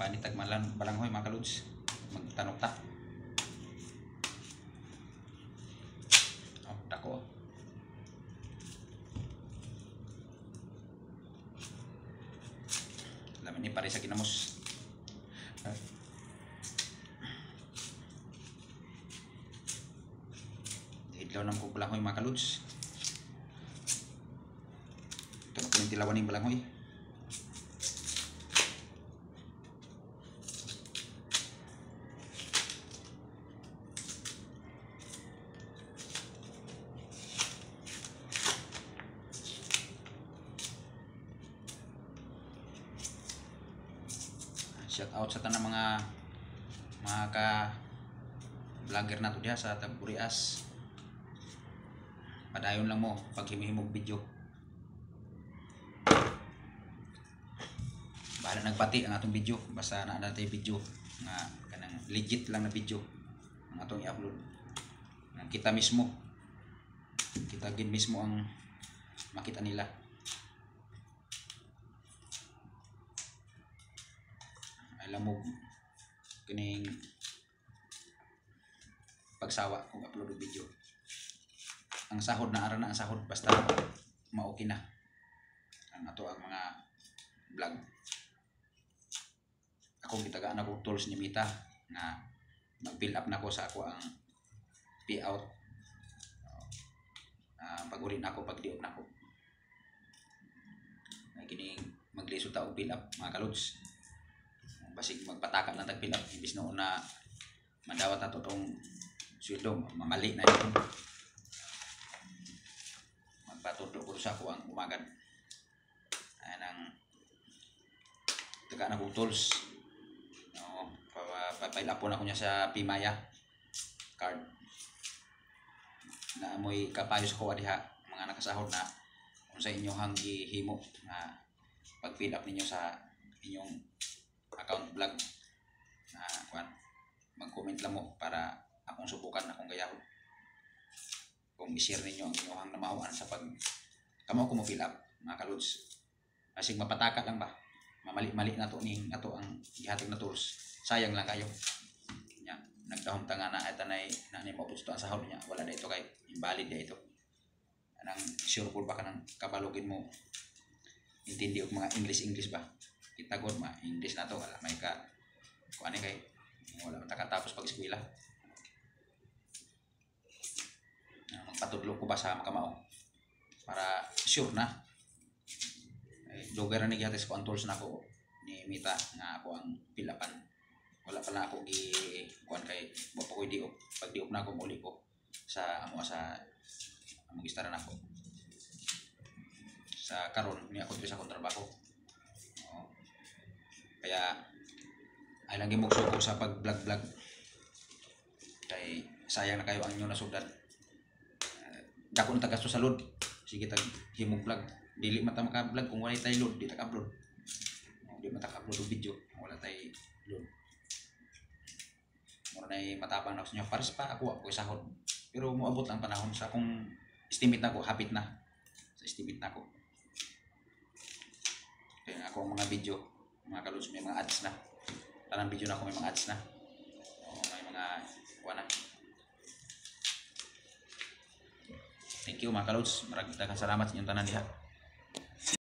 panitag balanghoy mga kaludes. Magtanok ta. Oh, dako. Lamin ni pare sa kinamos. Idlaw ng kong balanghoy mga kaludes. Ito na tilawan ng balanghoy. Shout out sa tanang mga ka-vlogger na to diha sa Taburias. Padayon lang mo pag himihimog video. Bahala nagpati ang atong video, basta na natin video nga kanang legit lang na video ang atong i-upload. Kita mismo, kita gid mismo ang makita nila. Alam mo kining pagsawa kung upload og video. Ang sahod na ara na ang sahod basta maoki na ang ato ang mga vlog. Ako gitagaan ako tools ni Mita na mag-build up na ko sa ako ang payout. Pag-uri na ako, pag-diop na ako. Kining maglisod ta og build up mga kaludes. Basig magpataka lang tag-build up imbis noon na madawat na totong sweldo, mamali na yun. Magpatudlo ko sa ako ang umagad. Ayan ang tagaan akong tools. Papail up po na ko niya sa Pimaya card na amoy kapayos ko diha mga nakasahod na kung sa inyo hang gihimo na pag fill up ninyo sa inyong account vlog na kuan mag-comment lang mo para akong subukan akong gayahon kung i-share ninyo ang inyong namauan sa pag kamo ko mo fill up mga kaludes. Kasi mapataka lang ba mamali-mali na to ning ato ang gihatag na tools. Sayang lang kayo nya nagdahom ta nga na eta nay na mapustuan sa sahod niya wala na ito kay invalid na ito. Anang sure po ba ka nang kabalogin mo intindi og mga English ba kita god ma English na to wala may ka kuan kay wala man ta katapos pag eskwela. Magpatudlo ko ba sa makamao para sure na lugar ni gihatis ko ang tools na ko ni Mita nga ako ang pilapan. Wala pala ako kuan kay wa pa ko diop pag diop na ako muli ko sa amo sa among gistara nako sa karon ni ako sa akong trabaho. Kaya ay lang gimog suko sa pag vlog kay sayang na kayo ang inyo nasugdan. Dako na tagasto sa load sige tag himog vlog dili mata maka vlog kung wala tay load di tag upload. Di mata upload og video wala tay load. Mura na matapang na ako sa inyo. Pares pa ako sahod. Pero muabot ang panahon sa akong estimate na ko. Hapit na. Sa estimate na ko. Kaya ako ang mga video. Mga kaludes may mga ads na. Tanang video na ako may mga ads na. May mga kuha na. Thank you mga kaludes. Maraming salamat sa inyong tanan diha.